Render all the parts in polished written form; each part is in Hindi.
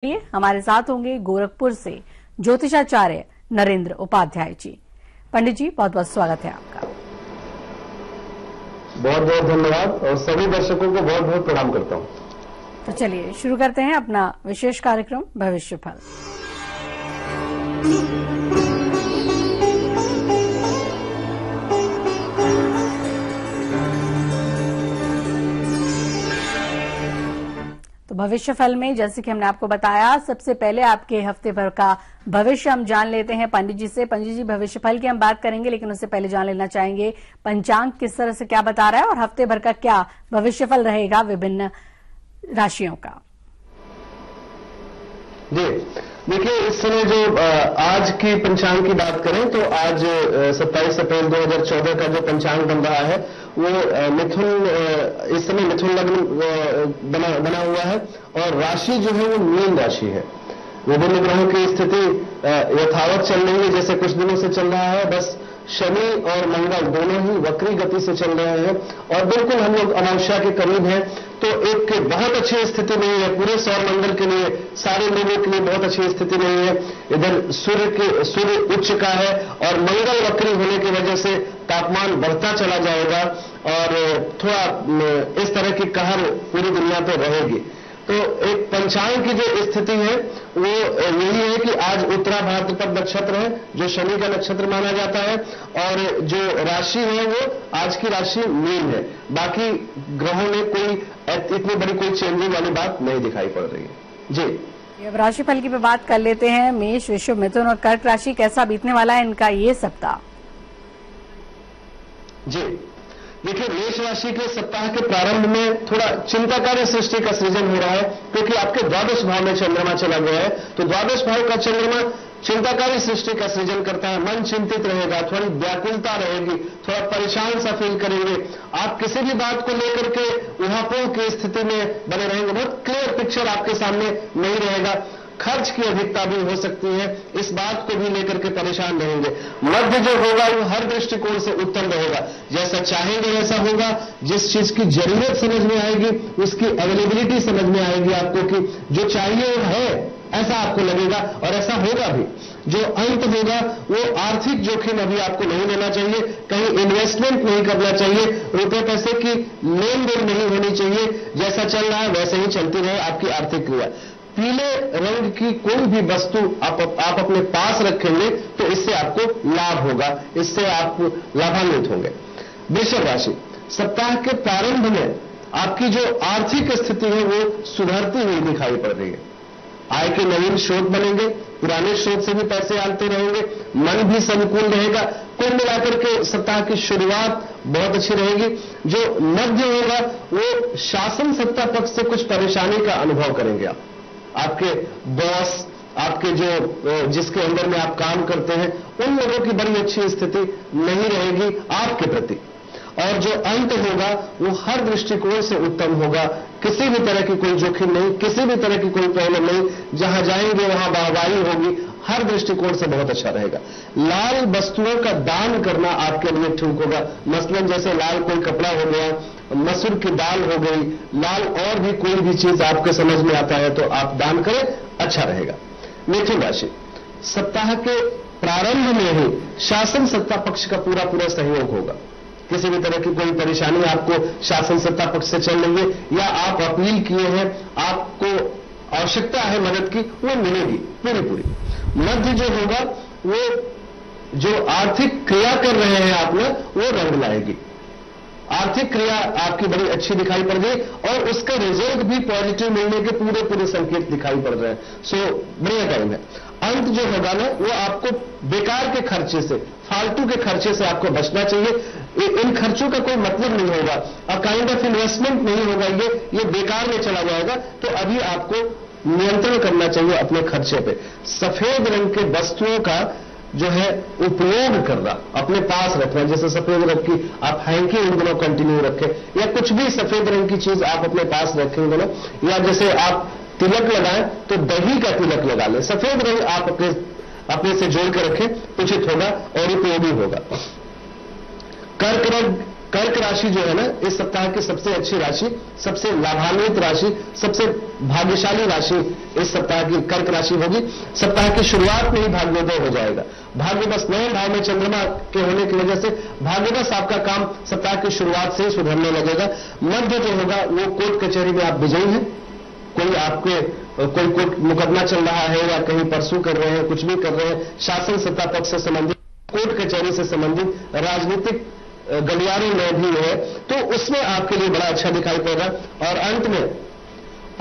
हमारे साथ होंगे गोरखपुर से ज्योतिषाचार्य नरेंद्र उपाध्याय जी। पंडित जी, बहुत बहुत स्वागत है आपका। बहुत बहुत धन्यवाद और सभी दर्शकों को बहुत बहुत प्रणाम करता हूं। तो चलिए शुरू करते हैं अपना विशेष कार्यक्रम भविष्य फल। तो भविष्य फल में जैसे कि हमने आपको बताया, सबसे पहले आपके हफ्ते भर का भविष्य हम जान लेते हैं पंडित जी से। पंडित जी, भविष्य फल की हम बात करेंगे, लेकिन उससे पहले जान लेना चाहेंगे पंचांग किस तरह से क्या बता रहा है और हफ्ते भर का क्या भविष्य फल रहेगा विभिन्न राशियों का। जी देखिए, इस समय जो आज की पंचांग की बात करें तो आज 27 अप्रैल 2014 का जो पंचांग बन रहा है वो मिथुन, इस समय मिथुन लग्न बना हुआ है और राशि जो है वो मीन राशि है। विभिन्न ग्रहों की स्थिति यथावत चल रही है जैसे कुछ दिनों से चल रहा है, बस शनि और मंगल दोनों ही वक्री गति से चल रहे हैं और बिल्कुल हम लोग अमावस्या के करीब हैं। तो एक बहुत अच्छी स्थिति नहीं है पूरे सौर मंडल के लिए, सारे लोगों के लिए बहुत अच्छी स्थिति नहीं है। इधर सूर्य उच्च का है और मंगल वक्री होने की वजह से तापमान बढ़ता चला जाएगा और थोड़ा इस तरह की कहर पूरी दुनिया पर रहेगी। तो एक पंचांग की जो स्थिति है वो यही है कि आज उत्तरा भाद्रपद नक्षत्र है जो शनि का नक्षत्र माना जाता है और जो राशि है वो आज की राशि मीन है। बाकी ग्रहों में कोई इतनी बड़ी कोई चेंजिंग वाली बात नहीं दिखाई पड़ रही है। जी, अब राशिफल की पे बात कर लेते हैं। मेष, वृषभ, मिथुन और कर्क राशि कैसा बीतने वाला है इनका ये सप्ताह। जी देखिए, मेष राशि के सप्ताह के प्रारंभ में थोड़ा चिंताकारी सृष्टि का सृजन हो रहा है क्योंकि आपके द्वादश भाव में चंद्रमा चला गया है। तो द्वादश भाव का चंद्रमा चिंताकारी सृष्टि का सृजन करता है। मन चिंतित रहेगा, थोड़ी व्याकुलता रहेगी, थोड़ा परेशान सा फील करेंगे। आप किसी भी बात को लेकर के उहापोह की स्थिति में बने रहेंगे। बहुत क्लियर पिक्चर आपके सामने नहीं रहेगा। खर्च की अधिकता भी हो सकती है, इस बात को भी लेकर के परेशान रहेंगे। मध्य जो होगा वो हर दृष्टिकोण से उत्तम रहेगा। जैसा चाहेंगे वैसा होगा। जिस चीज की जरूरत समझ में आएगी उसकी अवेलेबिलिटी समझ में आएगी आपको कि जो चाहिए वो है ऐसा आपको लगेगा और ऐसा होगा भी। जो अंत होगा वो आर्थिक जोखिम अभी आपको नहीं लेना चाहिए, कहीं इन्वेस्टमेंट नहीं करना चाहिए, रुपए पैसे की लेन देन नहीं होनी चाहिए। जैसा चल रहा है वैसे ही चलती रहे आपकी आर्थिक क्रिया। पीले रंग की कोई भी वस्तु आप अपने पास रखेंगे तो इससे आपको लाभ होगा, इससे आप लाभान्वित होंगे। वृषभ राशि, सप्ताह के प्रारंभ में आपकी जो आर्थिक स्थिति है वो सुधरती हुई दिखाई पड़ रही है। आय के नवीन स्रोत बनेंगे, पुराने स्रोत से भी पैसे आते रहेंगे, मन भी संकुल रहेगा। कुल मिलाकर के सप्ताह की शुरुआत बहुत अच्छी रहेगी। जो मध्य होगा वो शासन सत्ता पक्ष से कुछ परेशानी का अनुभव करेंगे आप। आपके बॉस, आपके जो जिसके अंदर में आप काम करते हैं उन लोगों की बड़ी अच्छी स्थिति नहीं रहेगी आपके प्रति। और जो अंत होगा वो हर दृष्टिकोण से उत्तम होगा। किसी भी तरह की कोई जोखिम नहीं, किसी भी तरह की कोई प्रॉब्लम नहीं। जहां जाएंगे वहां वाहवाही होगी, हर दृष्टिकोण से बहुत अच्छा रहेगा। लाल वस्तुओं का दान करना आपके लिए ठीक होगा। मसलन जैसे लाल कोई कपड़ा हो गया, मसूर की दाल हो गई, लाल और भी कोई भी चीज आपके समझ में आता है तो आप दान करें, अच्छा रहेगा। मिथुन राशि, सप्ताह के प्रारंभ में ही शासन सत्ता पक्ष का पूरा सहयोग होगा। किसी भी तरह की कोई परेशानी आपको शासन सत्ता पक्ष से चल रही है या आप अपील किए हैं, आपको आवश्यकता है मदद की, वो मिलेगी पूरी। मध्य जो होगा वो जो आर्थिक क्रिया कर रहे हैं आप लोग वो रंग लाएगी। आर्थिक क्रिया आपकी बड़ी अच्छी दिखाई पड़ गई और उसका रिजल्ट भी पॉजिटिव मिलने के पूरे संकेत दिखाई पड़ रहे हैं। सो बढ़िया टाइम है। अंत जो होगा ना वो आपको बेकार के खर्चे से, फालतू के खर्चे से आपको बचना चाहिए। इन खर्चों का कोई मतलब नहीं होगा, अ काइंड ऑफ इन्वेस्टमेंट नहीं होगा, ये बेकार में चला जाएगा। तो अभी आपको नियंत्रण करना चाहिए अपने खर्चे पे। सफेद रंग के वस्तुओं का जो है उपयोग करना, अपने पास रखना। जैसे सफेद रंग की आप हैंकी इन दिनों कंटिन्यू रखें या कुछ भी सफेद रंग की चीज आप अपने पास रखेंगे ना, या जैसे आप तिलक लगाएं तो दही का तिलक लगा लें। सफेद रंग आप अपने से जोड़ कर रखें, उचित होगा और उपयोगी होगा। कर्क कर्क राशि जो है ना, इस सप्ताह की सबसे अच्छी राशि, सबसे लाभान्वित राशि, सबसे भाग्यशाली राशि इस सप्ताह की कर्क राशि होगी। सप्ताह की शुरुआत में ही भाग्योदय हो जाएगा। भाग्यवश 9 भाव में चंद्रमा के होने की वजह से भाग्यवश आपका काम सप्ताह की शुरुआत से ही सुधरने लगेगा। मध्य जो होगा वो कोर्ट कचहरी में आप विजयी हैं। कोई आपके कोई कोर्ट मुकदमा चल रहा है या कहीं परसू कर रहे हैं, कुछ भी कर रहे हैं, शासन सत्ता पक्ष से संबंधित, कोर्ट कचहरी से संबंधित, राजनीतिक गलियारे में भी है, तो उसमें आपके लिए बड़ा अच्छा दिखाई पड़ेगा। और अंत में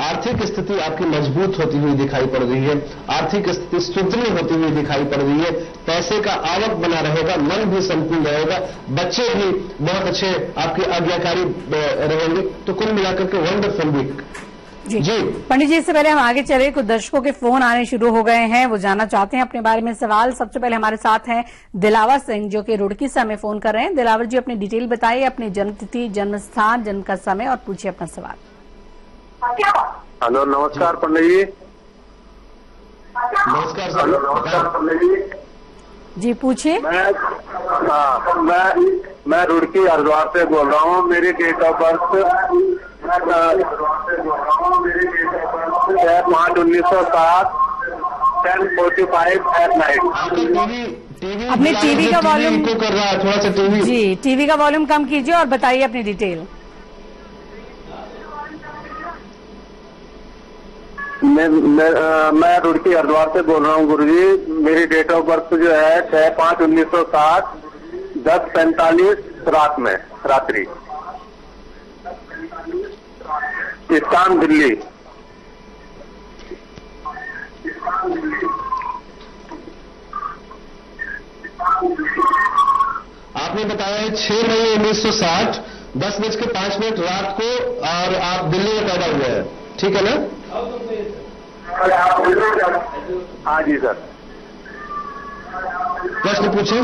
आर्थिक स्थिति आपकी मजबूत होती हुई दिखाई पड़ रही है, आर्थिक स्थिति सुदृढ़ होती हुई दिखाई पड़ रही है, पैसे का आवक बना रहेगा, मन भी संपूर्ण रहेगा, बच्चे भी बहुत अच्छे आपके आज्ञाकारी रहेंगे। तो कुल मिलाकर के वंडरफुल वीक। जी पंडित जी, इससे पहले हम आगे चले, कुछ दर्शकों के फोन आने शुरू हो गए हैं, वो जानना चाहते हैं अपने बारे में सवाल। सबसे पहले हमारे साथ हैं दिलावर सिंह, जो कि रुड़की से हमें फोन कर रहे हैं। दिलावर जी, अपनी डिटेल बताइए, अपनी जन्म तिथि, जन्म स्थान, जन्म का समय और पूछिए अपना सवाल। हेलो, नमस्कार पंडित जी। नमस्कार सर। नमस्कार पंडित जी। जी पूछिए। मैं रुड़की हरिद्वार से बोल रहा हूँ। मेरी date of birth 5/1960 10:45 at night. अपने टीवी का वॉल्यूम को कर रहा है, थोड़ा सा टीवी। जी, टीवी का वॉल्यूम कम कीजिए और बताइए अपनी डिटेल। मैं रुड़की हरिद्वार से बोल रहा हूँ गुरुजी। मेरी डेट ऑफ बर्थ जो है 6/5/1960 10:45 रात में, रात्रि, स्थान दिल्ली। आपने बताया है 6 मई 1960 10:05 रात को, और आप दिल्ली में पैदा हुए हैं, ठीक है ना? हाँ जी सर। प्रश्न पूछे।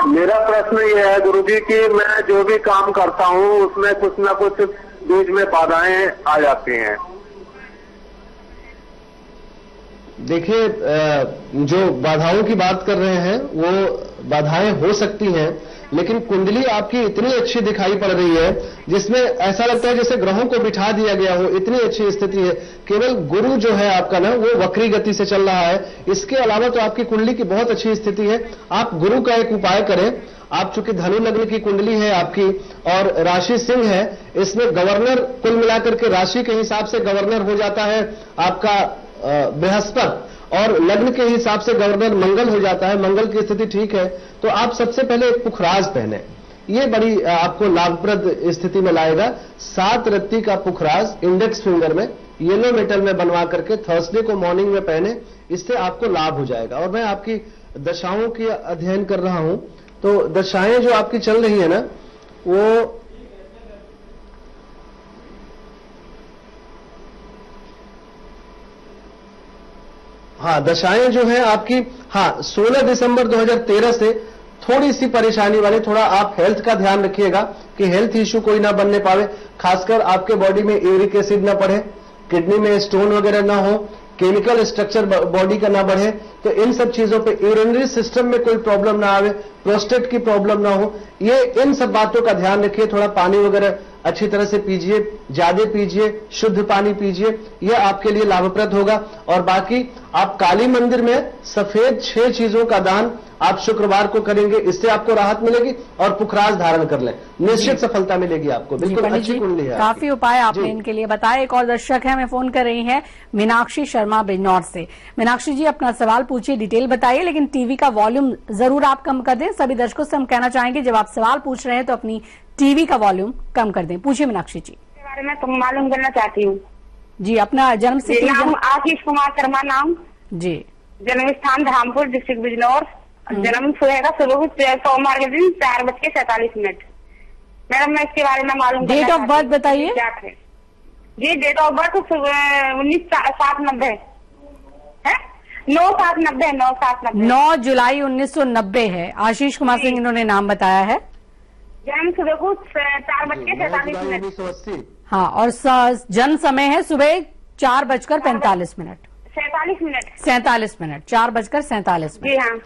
मेरा प्रश्न ये है गुरुजी कि मैं जो भी काम करता हूँ उसमें कुछ न कुछ बीच में बाधाएं आ जाती हैं। देखिए, जो बाधाओं की बात कर रहे हैं वो बाधाएं हो सकती हैं, लेकिन कुंडली आपकी इतनी अच्छी दिखाई पड़ रही है जिसमें ऐसा लगता है जैसे ग्रहों को बिठा दिया गया हो, इतनी अच्छी स्थिति है। केवल गुरु जो है आपका ना, वो वक्री गति से चल रहा है। इसके अलावा तो आपकी कुंडली की बहुत अच्छी स्थिति है। आप गुरु का एक उपाय करें। आप चूंकि धनु लग्न की कुंडली है आपकी और राशि सिंह है, इसमें गवर्नर कुल मिलाकर के राशि के हिसाब से गवर्नर हो जाता है आपका बृहस्पति, और लग्न के हिसाब से गवर्नर मंगल हो जाता है। मंगल की स्थिति ठीक है, तो आप सबसे पहले एक पुखराज पहने, ये बड़ी आपको लाभप्रद स्थिति में लाएगा। 7 रत्ती का पुखराज इंडेक्स फिंगर में येलो मेटल में बनवा करके थर्सडे को मॉर्निंग में पहने, इससे आपको लाभ हो जाएगा। और मैं आपकी दशाओं की अध्ययन कर रहा हूं, तो दशाएं जो आपकी चल रही है ना, वो दशाएं जो है आपकी 16 दिसंबर 2013 से थोड़ी सी परेशानी वाले, थोड़ा आप हेल्थ का ध्यान रखिएगा कि हेल्थ इश्यू कोई ना बनने पावे। खासकर आपके बॉडी में यूरिक एसिड ना बढ़े, किडनी में स्टोन वगैरह ना हो, केमिकल स्ट्रक्चर बॉडी का ना बढ़े, तो इन सब चीजों पे, यूरिनरी सिस्टम में कोई प्रॉब्लम ना आवे, प्रोस्टेट की प्रॉब्लम ना हो, ये इन सब बातों का ध्यान रखिए। थोड़ा पानी वगैरह अच्छी तरह से पीजिए, ज्यादा पीजिए, शुद्ध पानी पीजिए, यह आपके लिए लाभप्रद होगा। और बाकी आप काली मंदिर में सफेद 6 चीजों का दान आप शुक्रवार को करेंगे, इससे आपको राहत मिलेगी। और पुखराज धारण कर लें, निश्चित सफलता मिलेगी आपको। बिल्कुल अच्छी कुंडली है, काफी उपाय आपने इनके लिए बताया। एक और दर्शक है, हमें फोन कर रही है मीनाक्षी शर्मा बिजनौर से। मीनाक्षी जी, अपना सवाल पूछिए, डिटेल बताइए, लेकिन टीवी का वॉल्यूम जरूर आप कम कर दें। सभी दर्शकों से हम कहना चाहेंगे, जब आप सवाल पूछ रहे हैं तो अपनी टीवी का वॉल्यूम कम कर दें। पूछिए मीनाक्षी जी। इसके बारे में तुम मालूम करना चाहती हूँ जी। अपना जन्म से नाम आशीष कुमार शर्मा नाम जी, जन्म स्थान धामपुर, डिस्ट्रिक्ट बिजनौर। जन्म सुबह सोमवार के दिन 4:47। मैडम, मैं इसके बारे में मालूम डेट ऑफ बर्थ बताइए। क्या है जी? डेट ऑफ बर्थ 19/7/90 है, 9/7/90 9 जुलाई 1990 है। आशीष कुमार सिंह इन्होंने नाम बताया है। जन्म सुबह को 4:47। हाँ, और जन्म समय है सुबह 4:45। 47 मिनट। 47 मिनट, 4:47 जी हाँ।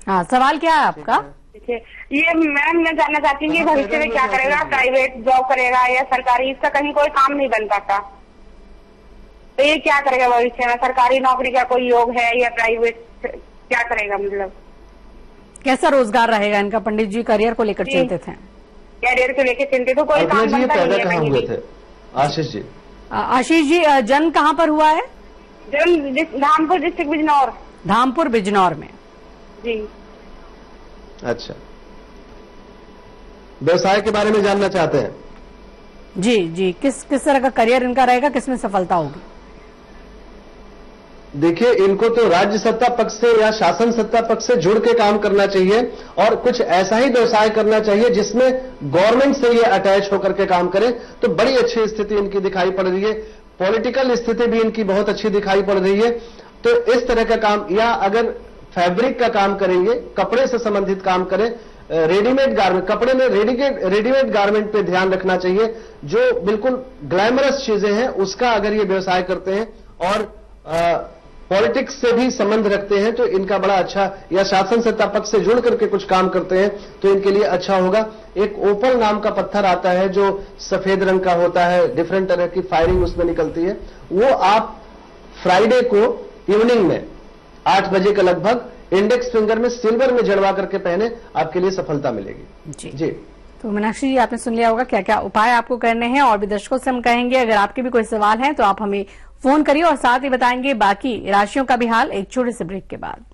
हाँ, सवाल क्या है आपका? ये मैम मैं जानना चाहती हूँ कि भविष्य में क्या करेगा, प्राइवेट जॉब करेगा या सरकारी, इसका कहीं कोई काम नहीं बन पाता, तो ये क्या करेगा भविष्य में? सरकारी नौकरी का कोई योग है या प्राइवेट, क्या करेगा? मतलब कैसा रोजगार रहेगा इनका? पंडित जी करियर को लेकर चिंतित हैं। कैरियर को लेकर चिंतित हो, कोई काम बनता नहीं है कहीं भी। आशीष जी, आशीष जी, जन्म कहाँ पर हुआ है? जन्म धामपुर डिस्ट्रिक्ट बिजनौर। धामपुर बिजनौर में। जी। अच्छा, व्यवसाय के बारे में जानना चाहते हैं? जी जी, किस तरह का करियर इनका रहेगा, किसमें सफलता होगी? देखिए, इनको तो राज्य सत्ता पक्ष से या शासन सत्ता पक्ष से जुड़ के काम करना चाहिए और कुछ ऐसा ही व्यवसाय करना चाहिए जिसमें गवर्नमेंट से ये अटैच होकर के काम करे, तो बड़ी अच्छी स्थिति इनकी दिखाई पड़ रही है। पॉलिटिकल स्थिति भी इनकी बहुत अच्छी दिखाई पड़ रही है। तो इस तरह का काम, या अगर फैब्रिक का काम करेंगे, कपड़े से संबंधित काम करें, रेडीमेड गारमेंट, कपड़े में रेडीमेड गारमेंट पे ध्यान रखना चाहिए, जो बिल्कुल ग्लैमरस चीजें हैं उसका अगर ये व्यवसाय करते हैं और पॉलिटिक्स से भी संबंध रखते हैं तो इनका बड़ा अच्छा, या शासन सत्ता पक्ष से जुड़ करके कुछ काम करते हैं तो इनके लिए अच्छा होगा। एक ओपल नाम का पत्थर आता है जो सफेद रंग का होता है, डिफरेंट तरह की फायरिंग उसमें निकलती है, वो आप फ्राइडे को इवनिंग में 8 बजे के लगभग इंडेक्स फिंगर में सिल्वर में जड़वा करके पहने, आपके लिए सफलता मिलेगी। जी। तो मीनाक्षी जी, आपने सुन लिया होगा क्या क्या उपाय आपको करने हैं, और भी दर्शकों से हम कहेंगे अगर आपके भी कोई सवाल है तो आप हमें फोन करिए, और साथ ही बताएंगे बाकी राशियों का भी हाल एक छोटे से ब्रेक के बाद।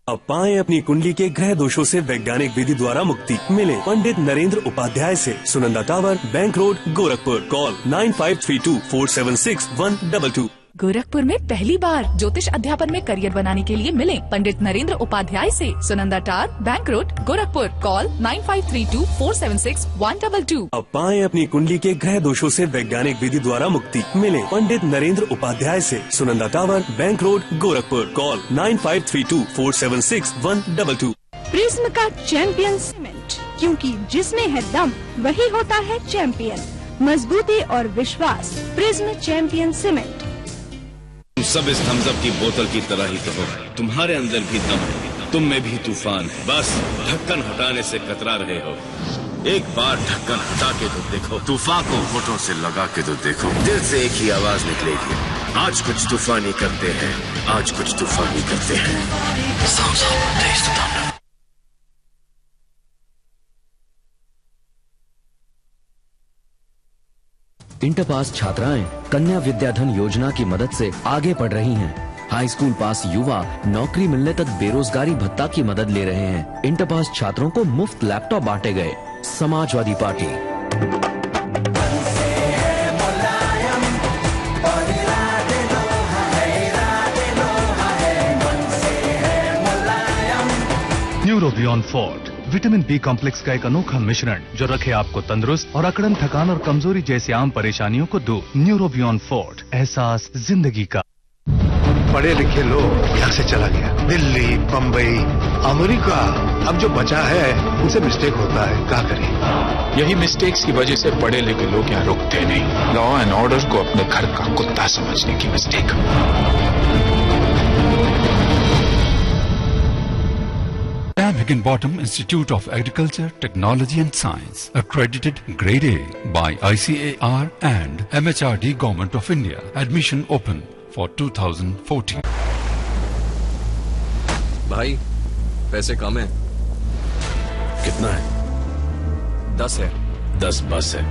अब पाएं अपनी कुंडली के ग्रह दोषों से वैज्ञानिक विधि द्वारा मुक्ति। मिले पंडित नरेंद्र उपाध्याय से, Sunanda tower, bank road, Gorakhpur. Call 9532476122। Gorakhpur में पहली बार ज्योतिष अध्यापन में करियर बनाने के लिए मिले पंडित नरेंद्र उपाध्याय से, Sunanda tower, bank road, Gorakhpur. Call 9532476122। अब पाएं अपनी कुंडली के ग्रह दोषों से वैज्ञानिक विधि द्वारा मुक्ति। मिले पंडित नरेंद्र उपाध्याय से, Sunanda tower, bank road, Gorakhpur. Call 9532476122। Prism का चैंपियन सीमेंट, क्योंकि जिसमें है दम वही होता है चैंपियन। मजबूती और विश्वास, प्रिज्म चैंपियन सीमेंट। तुम सब इस थम्स अप की बोतल की तरह ही तो हो, तुम्हारे अंदर भी दम है, तुम में भी तूफान है, बस ढक्कन हटाने से कतरा रहे हो। एक बार ढक्कन हटा के तो देखो, तूफान को होठों से लगा के तो देखो, दिल से एक ही आवाज निकलेगी, आज कुछ तूफानी करते हैं, आज कुछ तूफानी करते हैं। इंटर पास छात्राएं कन्या विद्याधन योजना की मदद से आगे बढ़ रही हैं। हाई स्कूल पास युवा नौकरी मिलने तक बेरोजगारी भत्ता की मदद ले रहे हैं। इंटर पास छात्रों को मुफ्त लैपटॉप बांटे गए। Samajwadi Party. Neurobion Forte, vitamin B complex का एक अनोखा मिश्रण जो रखे आपको तंदुरुस्त और अकड़न, थकान और कमजोरी जैसी आम परेशानियों को दूर। न्यूरोबियॉन फोर्ट, एहसास जिंदगी का। पढ़े लिखे लोग यहाँ से चला गया, दिल्ली, बम्बई, अमेरिका। अब जो बचा है उनसे मिस्टेक होता है, क्या करें? यही मिस्टेक्स की वजह से पढ़े लिखे लोग यहाँ रुकते नहीं। लॉ एंड ऑर्डर को अपने घर का कुत्ता समझने की mistake. Higginbottom Institute of Agriculture, Technology and Science, accredited Grade A by ICAR and MHRD Government of India. Admission open for 2014. भाई, पैसे कम है। कितना है? 10 है। 10 बस है।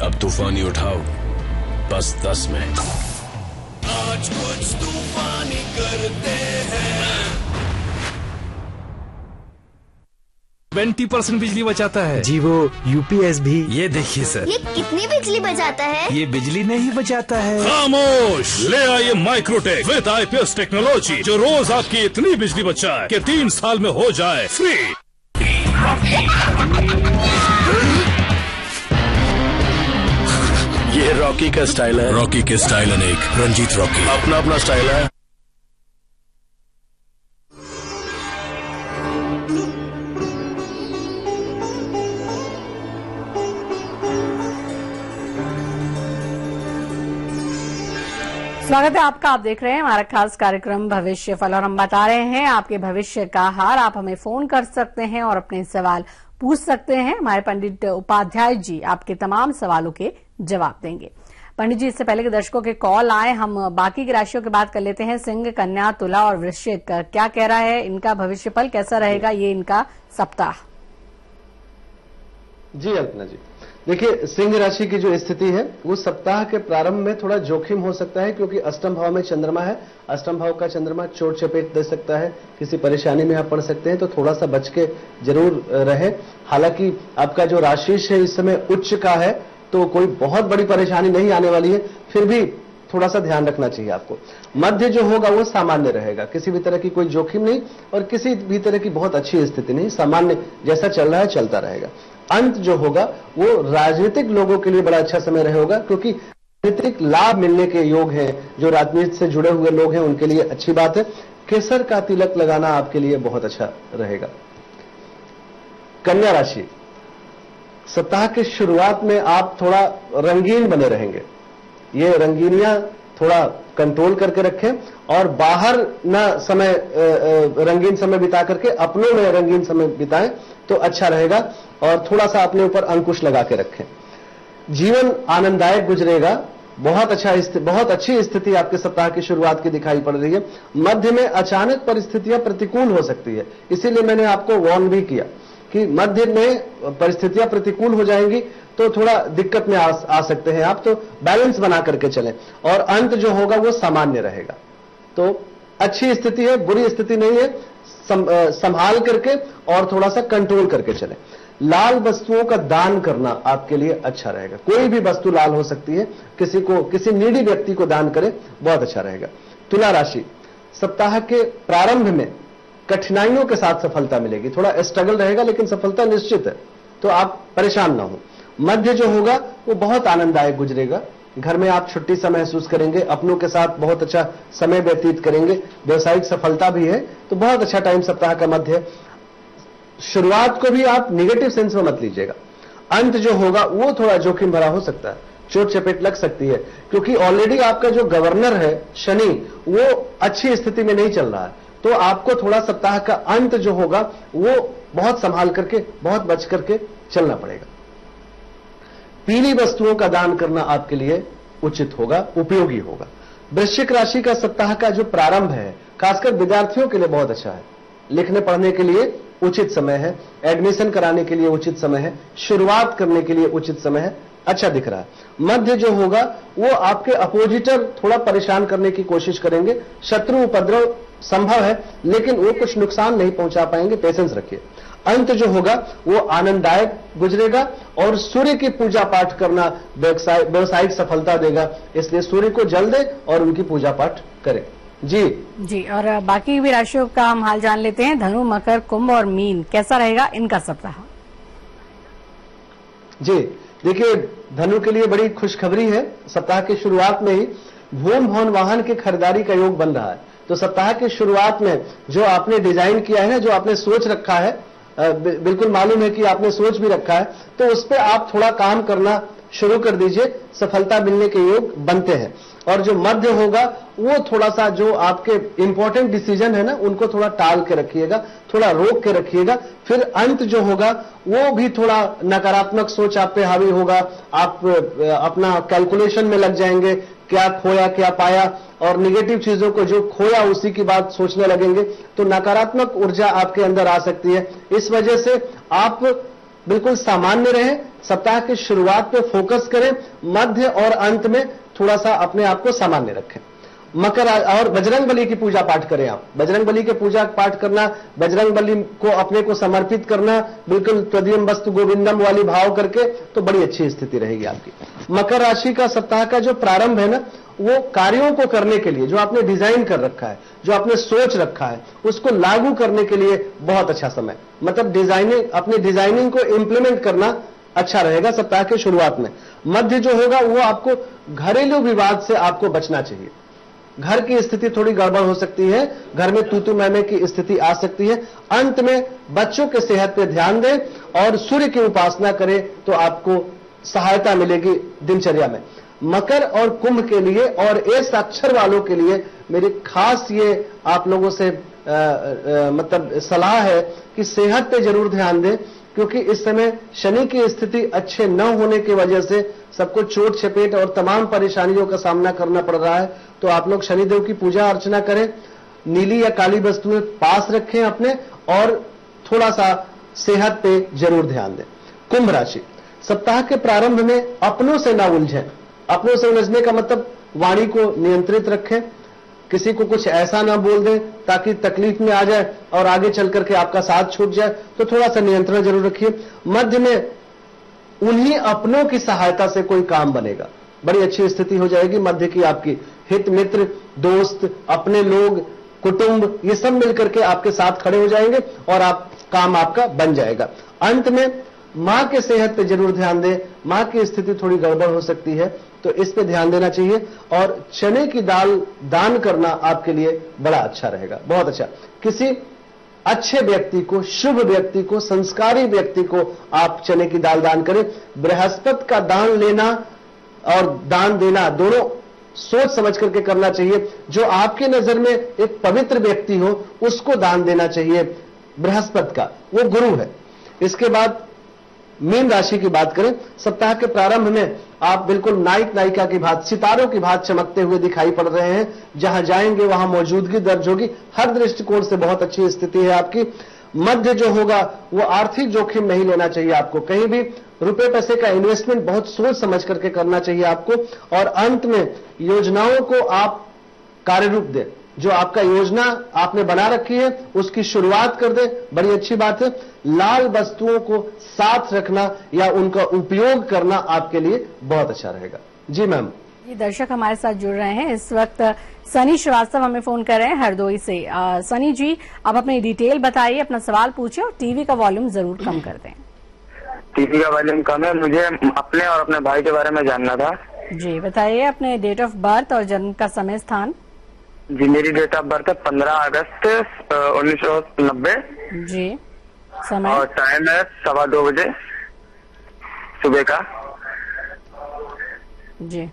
अब तूफानी उठाओ, बस 10 में। आज कुछ तूफानी करते हैं। 20% बिजली बचाता है। जी वो यूपीएस भी। ये देखिए सर, ये कितनी बिजली बचाता है? ये बिजली नहीं बचाता है। खामोश, ले आइए माइक्रोटेक विद आईपीएस टेक्नोलॉजी, जो रोज आपकी इतनी बिजली बचाए कि 3 साल में हो जाए फ्री। ये रॉकी का स्टाइल है। रॉकी के स्टाइल अनेक, रंजीत रॉकी अपना अपना स्टाइल है। स्वागत है आपका। आप देख रहे हैं हमारा खास कार्यक्रम भविष्य फल और हम बता रहे हैं आपके भविष्य का हार। आप हमें फोन कर सकते हैं और अपने सवाल पूछ सकते हैं। हमारे पंडित उपाध्याय जी आपके तमाम सवालों के जवाब देंगे। पंडित जी, इससे पहले के दर्शकों के कॉल आए, हम बाकी की राशियों की बात कर लेते हैं। सिंह, कन्या, तुला और वृश्चिक क्या कह रहा है, इनका भविष्य फल कैसा रहेगा, ये इनका सप्ताह? जी अल्पना जी, देखिए सिंह राशि की जो स्थिति है वो सप्ताह के प्रारंभ में थोड़ा जोखिम हो सकता है, क्योंकि अष्टम भाव में चंद्रमा है। अष्टम भाव का चंद्रमा चोट चपेट दे सकता है, किसी परेशानी में आप पड़ सकते हैं, तो थोड़ा सा बच के जरूर रहे। हालांकि आपका जो राशिश है इस समय उच्च का है, तो कोई बहुत बड़ी परेशानी नहीं आने वाली है, फिर भी थोड़ा सा ध्यान रखना चाहिए आपको। मध्य जो होगा वो सामान्य रहेगा, किसी भी तरह की कोई जोखिम नहीं और किसी भी तरह की बहुत अच्छी स्थिति नहीं, सामान्य जैसा चल रहा है चलता रहेगा। अंत जो होगा वो राजनीतिक लोगों के लिए बड़ा अच्छा समय रहेगा, क्योंकि राजनीतिक लाभ मिलने के योग हैं। जो राजनीति से जुड़े हुए लोग हैं उनके लिए अच्छी बात है। केसर का तिलक लगाना आपके लिए बहुत अच्छा रहेगा। कन्या राशि, सप्ताह की शुरुआत में आप थोड़ा रंगीन बने रहेंगे। ये रंगीनियां थोड़ा कंट्रोल करके रखें और बाहर ना समय रंगीन समय बिता करके अपनों में रंगीन समय बिताएं तो अच्छा रहेगा। और थोड़ा सा अपने ऊपर अंकुश लगा के रखें। जीवन आनंददायक गुजरेगा। बहुत अच्छी स्थिति आपके सप्ताह की शुरुआत की दिखाई पड़ रही है। मध्य में अचानक परिस्थितियां प्रतिकूल हो सकती है, इसीलिए मैंने आपको वार्न भी किया कि मध्य में परिस्थितियां प्रतिकूल हो जाएंगी तो थोड़ा दिक्कत में आ सकते हैं आप, तो बैलेंस बना करके चलें। और अंत जो होगा वो सामान्य रहेगा। तो अच्छी स्थिति है, बुरी स्थिति नहीं है, संभाल करके और थोड़ा सा कंट्रोल करके चलें। लाल वस्तुओं का दान करना आपके लिए अच्छा रहेगा। कोई भी वस्तु लाल हो सकती है, किसी नीडी व्यक्ति को दान करें, बहुत अच्छा रहेगा। तुला राशि, सप्ताह के प्रारंभ में कठिनाइयों के साथ सफलता मिलेगी, थोड़ा स्ट्रगल रहेगा लेकिन सफलता निश्चित है, तो आप परेशान ना हो। मध्य जो होगा वो बहुत आनंददायक गुजरेगा। घर में आप छुट्टी सा महसूस करेंगे, अपनों के साथ बहुत अच्छा समय व्यतीत करेंगे, व्यवसायिक सफलता भी है, तो बहुत अच्छा टाइम सप्ताह का मध्य है। शुरुआत को भी आप निगेटिव सेंस में मत लीजिएगा। अंत जो होगा वो थोड़ा जोखिम भरा हो सकता है, चोट चपेट लग सकती है, क्योंकि ऑलरेडी आपका जो गवर्नर है शनि वो अच्छी स्थिति में नहीं चल रहा है, तो आपको थोड़ा सप्ताह का अंत जो होगा वो बहुत संभाल करके, बहुत बच करके चलना पड़ेगा। पीली वस्तुओं का दान करना आपके लिए उचित होगा, उपयोगी होगा। वृश्चिक राशि का सप्ताह का जो प्रारंभ है खासकर विद्यार्थियों के लिए बहुत अच्छा है। लिखने पढ़ने के लिए उचित समय है, एडमिशन कराने के लिए उचित समय है, शुरुआत करने के लिए उचित समय है, अच्छा दिख रहा है। मध्य जो होगा वो आपके अपोजिटर थोड़ा परेशान करने की कोशिश करेंगे, शत्रु उपद्रव संभव है लेकिन वो कुछ नुकसान नहीं पहुंचा पाएंगे, पेशेंस रखिए। अंत जो होगा वो आनंददायक गुजरेगा और सूर्य की पूजा पाठ करना व्यवसायिक सफलता देगा, इसलिए सूर्य को जल दे और उनकी पूजा पाठ करें। जी, और बाकी भी राशियों का हम हाल जान लेते हैं। धनु, मकर, कुंभ और मीन कैसा रहेगा इनका सप्ताह? जी देखिए, धनु के लिए बड़ी खुशखबरी है। सप्ताह की शुरुआत में ही भूम भवन वाहन की खरीदारी का योग बन रहा है, तो सप्ताह की शुरुआत में जो आपने डिजाइन किया है ना, जो आपने सोच रखा है, बिल्कुल मालूम है कि आपने सोच भी रखा है, तो उस पर आप थोड़ा काम करना शुरू कर दीजिए, सफलता मिलने के योग बनते हैं। और जो मध्य होगा वो थोड़ा सा जो आपके इंपॉर्टेंट डिसीजन है ना उनको थोड़ा टाल के रखिएगा, थोड़ा रोक के रखिएगा। फिर अंत जो होगा वो भी थोड़ा नकारात्मक सोच आप पे हावी होगा, आप अपना कैलकुलेशन में लग जाएंगे, क्या खोया क्या पाया, और निगेटिव चीजों को जो खोया उसी की बात सोचने लगेंगे, तो नकारात्मक ऊर्जा आपके अंदर आ सकती है। इस वजह से आप बिल्कुल सामान्य रहें, सप्ताह की शुरुआत पे फोकस करें, मध्य और अंत में थोड़ा सा अपने आप को सामान्य रखें। मकर और बजरंग बली की पूजा पाठ करें आप। बजरंग बली के पूजा पाठ करना, बजरंग बली को अपने को समर्पित करना, बिल्कुल त्वदीयम वस्तु गोविंदम वाली भाव करके, तो बड़ी अच्छी स्थिति रहेगी आपकी। मकर राशि का सप्ताह का जो प्रारंभ है ना, वो कार्यों को करने के लिए जो आपने डिजाइन कर रखा है, जो आपने सोच रखा है, उसको लागू करने के लिए बहुत अच्छा समय, मतलब डिजाइनिंग, अपनी डिजाइनिंग को इंप्लीमेंट करना अच्छा रहेगा सप्ताह के शुरुआत में। मध्य जो होगा वो आपको घरेलू विवाद से आपको बचना चाहिए। घर की स्थिति थोड़ी गड़बड़ हो सकती है, घर में तूतू मैमे की स्थिति आ सकती है। अंत में बच्चों के सेहत पे ध्यान दें और सूर्य की उपासना करें तो आपको सहायता मिलेगी दिनचर्या में। मकर और कुंभ के लिए और एस अक्षर वालों के लिए मेरी खास ये आप लोगों से मतलब सलाह है कि सेहत पे जरूर ध्यान दें, क्योंकि इस समय शनि की स्थिति अच्छे न होने की वजह से सबको चोट चपेट और तमाम परेशानियों का सामना करना पड़ रहा है। तो आप लोग शनिदेव की पूजा अर्चना करें, नीली या काली वस्तुएं पास रखें अपने, और थोड़ा सा सेहत पे जरूर ध्यान दें। कुंभ राशि, सप्ताह के प्रारंभ में अपनों से ना उलझें। अपनों से उलझने का मतलब वाणी को नियंत्रित रखें, किसी को कुछ ऐसा ना बोल दें ताकि तकलीफ में आ जाए और आगे चल करके आपका साथ छूट जाए, तो थोड़ा सा नियंत्रण जरूर रखिए। मध्य में उन्हीं अपनों की सहायता से कोई काम बनेगा, बड़ी अच्छी स्थिति हो जाएगी मध्य की आपकी। हित मित्र, दोस्त, अपने लोग, कुटुंब, ये सब मिलकर के आपके साथ खड़े हो जाएंगे और आप काम आपका बन जाएगा। अंत में मां के सेहत पे जरूर ध्यान दें, मां की स्थिति थोड़ी गड़बड़ हो सकती है तो इस पे ध्यान देना चाहिए। और चने की दाल दान करना आपके लिए बड़ा अच्छा रहेगा, बहुत अच्छा। किसी अच्छे व्यक्ति को, शुभ व्यक्ति को, संस्कारी व्यक्ति को आप चने की दाल दान करें। बृहस्पति का दान लेना और दान देना दोनों सोच समझ करके करना चाहिए। जो आपकी नजर में एक पवित्र व्यक्ति हो उसको दान देना चाहिए। बृहस्पति का वो गुरु है। इसके बाद मीन राशि की बात करें, सप्ताह के प्रारंभ में आप बिल्कुल नायक नायिका की भांति, सितारों की भांति चमकते हुए दिखाई पड़ रहे हैं। जहां जाएंगे वहां मौजूदगी दर्ज होगी, हर दृष्टिकोण से बहुत अच्छी स्थिति है आपकी। मध्य जो होगा वो आर्थिक जोखिम नहीं लेना चाहिए आपको, कहीं भी रुपए पैसे का इन्वेस्टमेंट बहुत सोच समझ करके करना चाहिए आपको। और अंत में योजनाओं को आप कार्य रूप दें, जो आपका योजना आपने बना रखी है उसकी शुरुआत कर दें, बड़ी अच्छी बात है। लाल वस्तुओं को साथ रखना या उनका उपयोग करना आपके लिए बहुत अच्छा रहेगा। जी मैम। ये दर्शक हमारे साथ जुड़ रहे हैं इस वक्त। सनी श्रीवास्तव हमें फोन कर रहे हैं हरदोई से। सनी जी, आप अपनी डिटेल बताइए, अपना सवाल पूछिए और टीवी का वॉल्यूम जरूर कम कर दें। टीवी का वॉल्यूम कम है, मुझे अपने और अपने भाई के बारे में जानना था। जी बताइए, अपने डेट ऑफ बर्थ और जन्म का समय स्थान। जी मेरी डेट ऑफ बर्थ है 15 अगस्त 1990। जी समय और टाइम है 2:15 बजे सुबह का। जी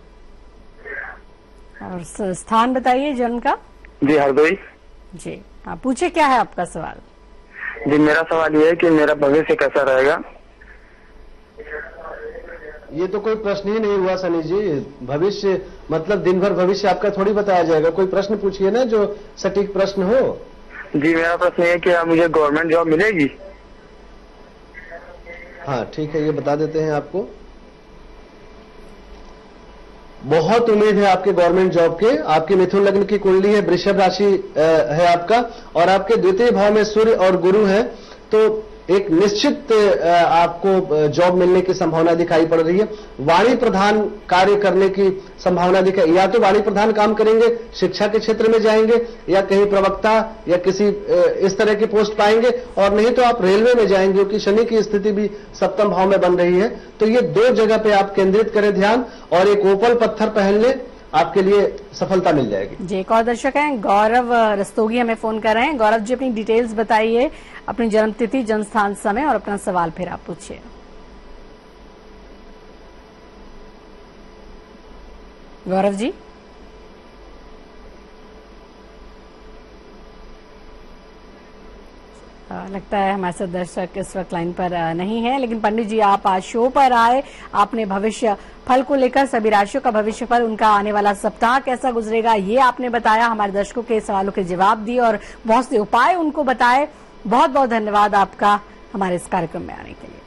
और स्थान बताइए जन्म का। जी हरदोई। जी हाँ, पूछे क्या है आपका सवाल। जी मेरा सवाल ये है कि मेरा भविष्य कैसा रहेगा। ये तो कोई प्रश्न ही नहीं हुआ सनी जी। भविष्य मतलब दिन भर भविष्य आपका थोड़ी बताया जाएगा, कोई प्रश्न पूछिए ना जो सटीक प्रश्न हो। जी मेरा प्रश्न ये है कि मुझे गवर्नमेंट जॉब मिलेगी। हाँ ठीक है, ये बता देते हैं आपको। बहुत उम्मीद है आपके गवर्नमेंट जॉब के। आपकी मिथुन लग्न की कुंडली है, वृषभ राशि है आपका, और आपके द्वितीय भाव में सूर्य और गुरु है, तो एक निश्चित आपको जॉब मिलने की संभावना दिखाई पड़ रही है। वाणी प्रधान कार्य करने की संभावना दिखाई, या तो वाणी प्रधान काम करेंगे, शिक्षा के क्षेत्र में जाएंगे, या कहीं प्रवक्ता या किसी इस तरह की पोस्ट पाएंगे, और नहीं तो आप रेलवे में जाएंगे, क्योंकि शनि की स्थिति भी सप्तम भाव में बन रही है। तो ये दो जगह पे आप केंद्रित करें ध्यान, और एक ओपल पत्थर पहन ले, आपके लिए सफलता मिल जाएगी। जी एक और दर्शक हैं गौरव रस्तोगी हमें फोन कर रहे हैं। गौरव जी अपनी डिटेल्स बताइए, अपनी जन्म तिथि, जन्म स्थान, समय और अपना सवाल फिर आप पूछिए। गौरव जी। लगता है हमारे साथ दर्शक इस वक्त लाइन पर नहीं है, लेकिन पंडित जी आप आज शो पर आए, आपने भविष्य फल को लेकर सभी राशियों का भविष्य फल, उनका आने वाला सप्ताह कैसा गुजरेगा ये आपने बताया, हमारे दर्शकों के सवालों के जवाब दिए और बहुत से उपाय उनको बताए। बहुत बहुत धन्यवाद आपका हमारे इस कार्यक्रम में आने के लिए।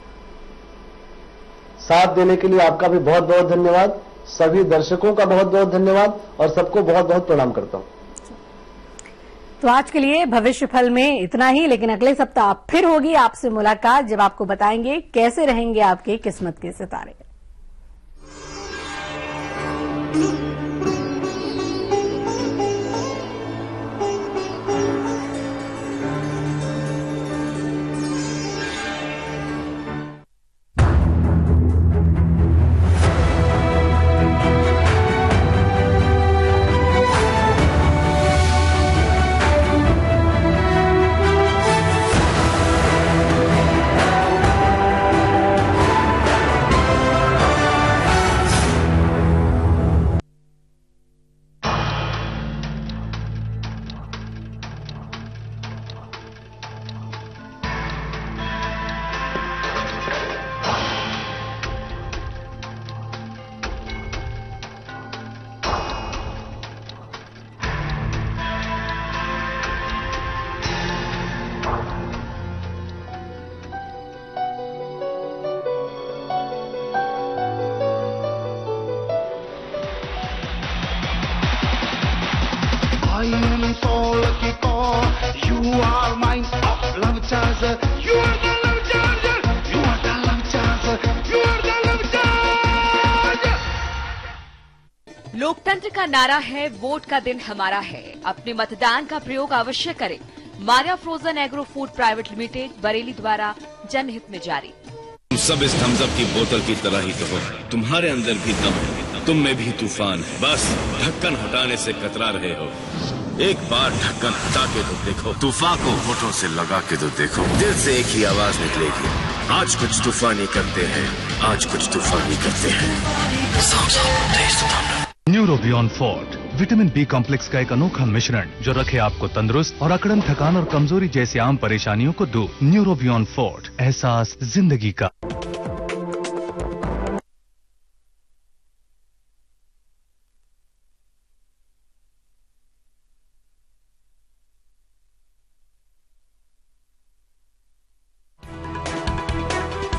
साथ देने के लिए आपका भी बहुत बहुत धन्यवाद। सभी दर्शकों का बहुत बहुत धन्यवाद और सबको बहुत बहुत प्रणाम करता हूं। तो आज के लिए भविष्य फल में इतना ही, लेकिन अगले सप्ताह फिर होगी आपसे मुलाकात जब आपको बताएंगे कैसे रहेंगे आपके किस्मत के सितारे। I am so lucky, oh, you are mine, oh, love charger, you are the love charger, you are the love charger, you are the love charger. लोकतंत्र का नारा है वोट का दिन हमारा है, अपने मतदान का प्रयोग अवश्य करें। Maria frozen agro food private limited Bareilly द्वारा जनहित में जारी। तुम सब इस थम्स अप की बोतल की तरह ही तो हो, तुम्हारे अंदर भी दम है, तुम में भी तूफान है, बस ढक्कन हटाने से कतरा रहे हो। एक बार ढक्कन हटा के तो देखो, तूफान को होठों से लगा के तो देखो, दिल से एक ही आवाज निकलेगी, आज कुछ तूफानी करते हैं, आज कुछ तूफानी करते हैं। Neurobion Forte vitamin B complex का एक अनोखा मिश्रण जो रखे आपको तंदुरुस्त और अकड़न, थकान और कमजोरी जैसी आम परेशानियों को दूर। न्यूरोबियन फोर्ट, एहसास जिंदगी का।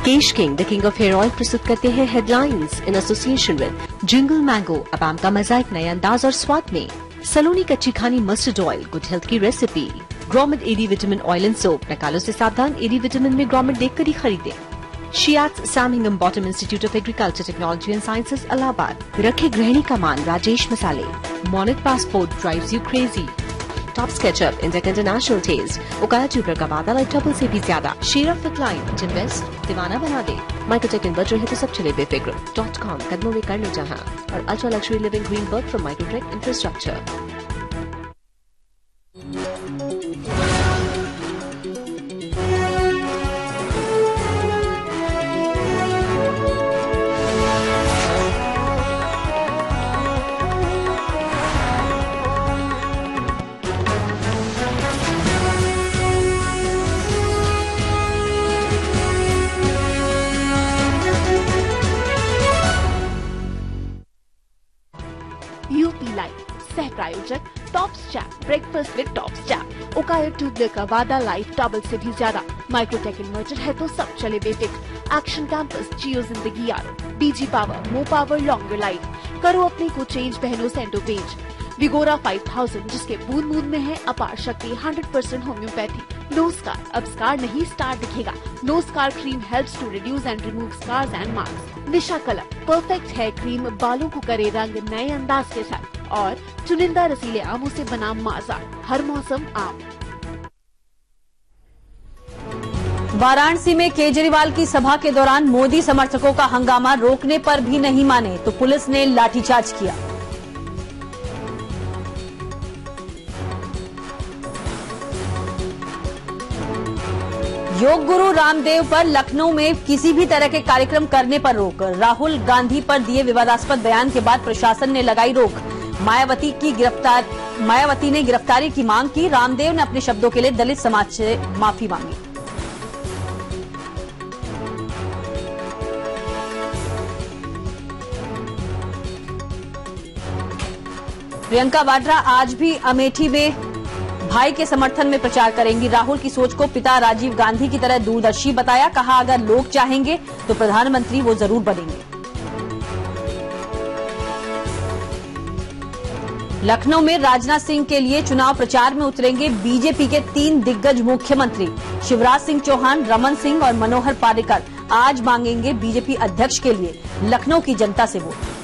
Kesh King the king of hair oil प्रस्तुत करते हैं headlines in association with jingle mango. अब आम का मजा एक नए अंदाज और स्वाद में। सलोनी कच्ची खानी मस्टर्ड ऑयल, गुड हेल्थ की recipe. Gromate AD vitamin oil and soap, नकालों से सावधान, एडी विटामिन में ग्रोमेट देखकर ही खरीदें। SHIATS Sam Higginbottom institute of agriculture technology and sciences Allahabad. रखे गृहिणी का मान Rajesh Masale. Monet passport drives you crazy. Tops ketchup, India international taste, उकाया ट्यूबर का वादा लाइक डबल से भी ज्यादा। शेरा फिटलाइन, जिनवेस्ट दीवाना बना दे। माइक्रोटेक इन्वर्टर है तो सब चले बेफिक्र। .com कदमों में कर लो जहां। और ultra luxury living Greenberg from Microtek infrastructure. प्रायोजक Tops chap, breakfast with Tops chap, उकाया ट्यूबलर का वादा लाइफ डबल से भी ज्यादा। माइक्रोटेक इन्वर्टर है तो सब चले बेफिक्र। एक्शन कैंपस, जियो जिंदगी यारो। DG power, more power, longer life. करो अपने को चेंज, पहनो सेंटो पेज। विगोरा 5000 जिसके बूंद बूंद में है अपार शक्ति, 100% होम्योपैथी। नो स्कार, अब स्कार नहीं स्टार दिखेगा। No scar cream helps to reduce and remove scars and marks. Nisha colour, perfect hair cream, बालों को करे रंग नए अंदाज के साथ। और चुनिंदा रसीले आमों से बना माजा, हर मौसम आम। वाराणसी में केजरीवाल की सभा के दौरान मोदी समर्थकों का हंगामा, रोकने पर भी नहीं माने तो पुलिस ने लाठीचार्ज किया। योग गुरु रामदेव पर लखनऊ में किसी भी तरह के कार्यक्रम करने पर रोक। राहुल गांधी पर दिए विवादास्पद बयान के बाद प्रशासन ने लगाई रोक। मायावती ने गिरफ्तारी की मांग की। रामदेव ने अपने शब्दों के लिए दलित समाज से माफी मांगी। प्रियंका वाड्रा आज भी अमेठी में भाई के समर्थन में प्रचार करेंगी। राहुल की सोच को पिता राजीव गांधी की तरह दूरदर्शी बताया। कहा अगर लोग चाहेंगे तो प्रधानमंत्री वो जरूर बनेंगे। लखनऊ में राजनाथ सिंह के लिए चुनाव प्रचार में उतरेंगे बीजेपी के 3 दिग्गज मुख्यमंत्री शिवराज सिंह चौहान, रमन सिंह और मनोहर पर्रिकर आज मांगेंगे बीजेपी अध्यक्ष के लिए लखनऊ की जनता से वोट।